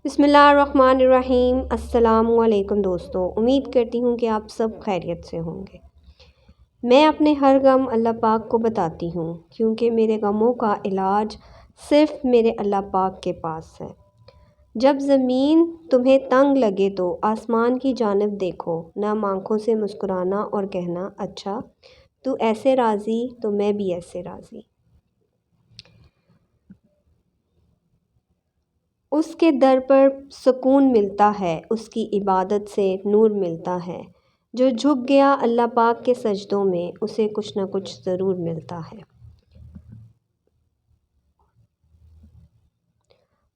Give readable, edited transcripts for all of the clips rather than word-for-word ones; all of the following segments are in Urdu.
بسم اللہ الرحمن الرحیم۔ السلام علیکم دوستو، امید کرتی ہوں کہ آپ سب خیریت سے ہوں گے۔ میں اپنے ہر غم اللہ پاک کو بتاتی ہوں، کیونکہ میرے غموں کا علاج صرف میرے اللہ پاک کے پاس ہے۔ جب زمین تمہیں تنگ لگے تو آسمان کی جانب دیکھو، نرم آنکھوں سے مسکرانا اور کہنا، اچھا تو ایسے راضی تو میں بھی ایسے راضی۔ اس کے در پر سکون ملتا ہے، اس کی عبادت سے نور ملتا ہے۔ جو جھک گیا اللہ پاک کے سجدوں میں، اسے کچھ نہ کچھ ضرور ملتا ہے۔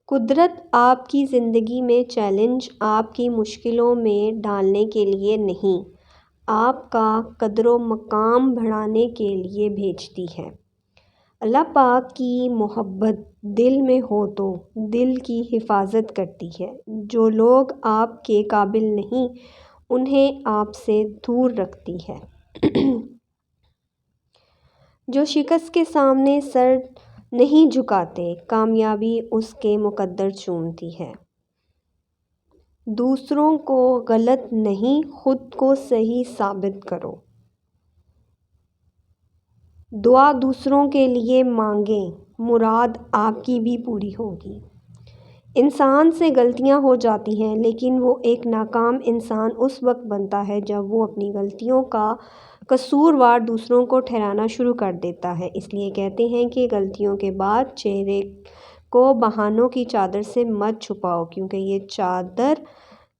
قدرت آپ کی زندگی میں چیلنج آپ کی مشکلوں میں ڈالنے کے لیے نہیں، آپ کا قدر و مقام بڑھانے کے لیے بھیجتی ہے۔ اللہ پاک کی محبت دل میں ہو تو دل کی حفاظت کرتی ہے۔ جو لوگ آپ کے قابل نہیں، انہیں آپ سے دور رکھتی ہے۔ جو شکست کے سامنے سر نہیں جھکاتے، کامیابی اس کے مقدر چومتی ہے۔ دوسروں کو غلط نہیں، خود کو صحیح ثابت کرو۔ دعا دوسروں کے لیے مانگیں، مراد آپ کی بھی پوری ہوگی۔ انسان سے غلطیاں ہو جاتی ہیں، لیکن وہ ایک ناکام انسان اس وقت بنتا ہے جب وہ اپنی غلطیوں کا قصوروار دوسروں کو ٹھہرانا شروع کر دیتا ہے۔ اس لیے کہتے ہیں کہ غلطیوں کے بعد چہرے کو بہانوں کی چادر سے مت چھپاؤ، کیونکہ یہ چادر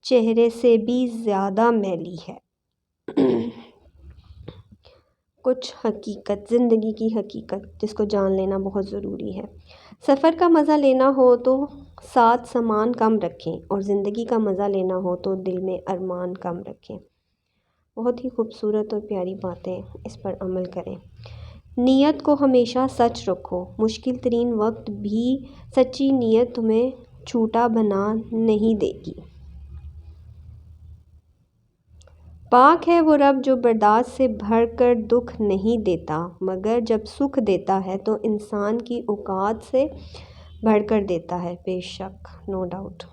چہرے سے بھی زیادہ میلی ہے۔ کچھ حقیقت، زندگی کی حقیقت جس کو جان لینا بہت ضروری ہے۔ سفر کا مزہ لینا ہو تو ساتھ سامان کم رکھیں، اور زندگی کا مزہ لینا ہو تو دل میں ارمان کم رکھیں۔ بہت ہی خوبصورت اور پیاری باتیں، اس پر عمل کریں۔ نیت کو ہمیشہ سچ رکھو، مشکل ترین وقت بھی سچی نیت تمہیں جھوٹا بنا نہیں دے گی۔ پاک ہے وہ رب جو برداشت سے بڑھ کر دکھ نہیں دیتا، مگر جب سکھ دیتا ہے تو انسان کی اوقات سے بڑھ کر دیتا ہے۔ بے شک، نو ڈاؤٹ۔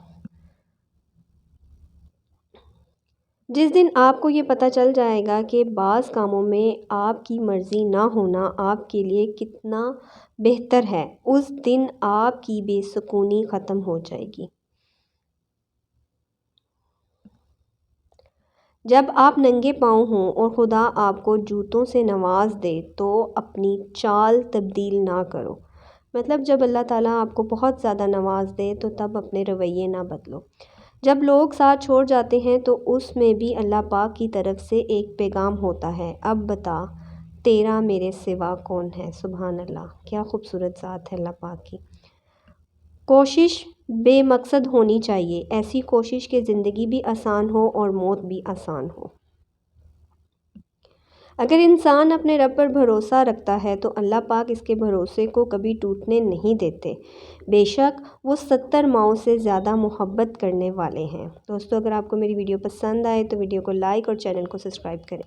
جس دن آپ کو یہ پتہ چل جائے گا کہ بعض کاموں میں آپ کی مرضی نہ ہونا آپ کے لیے کتنا بہتر ہے، اس دن آپ کی بے سکونی ختم ہو جائے گی۔ جب آپ ننگے پاؤں ہوں اور خدا آپ کو جوتوں سے نواز دے تو اپنی چال تبدیل نہ کرو۔ مطلب جب اللہ تعالیٰ آپ کو بہت زیادہ نواز دے تو تب اپنے رویے نہ بدلو۔ جب لوگ ساتھ چھوڑ جاتے ہیں تو اس میں بھی اللہ پاک کی طرف سے ایک پیغام ہوتا ہے، اب بتا تیرا میرے سوا کون ہے۔ سبحان اللہ، کیا خوبصورت ذات ہے اللہ پاک کی۔ کوشش بے مقصد ہونی چاہیے، ایسی کوشش کہ زندگی بھی آسان ہو اور موت بھی آسان ہو۔ اگر انسان اپنے رب پر بھروسہ رکھتا ہے تو اللہ پاک اس کے بھروسے کو کبھی ٹوٹنے نہیں دیتے۔ بے شک وہ 70 ماؤں سے زیادہ محبت کرنے والے ہیں۔ دوستو، اگر آپ کو میری ویڈیو پسند آئے تو ویڈیو کو لائک اور چینل کو سبسکرائب کریں۔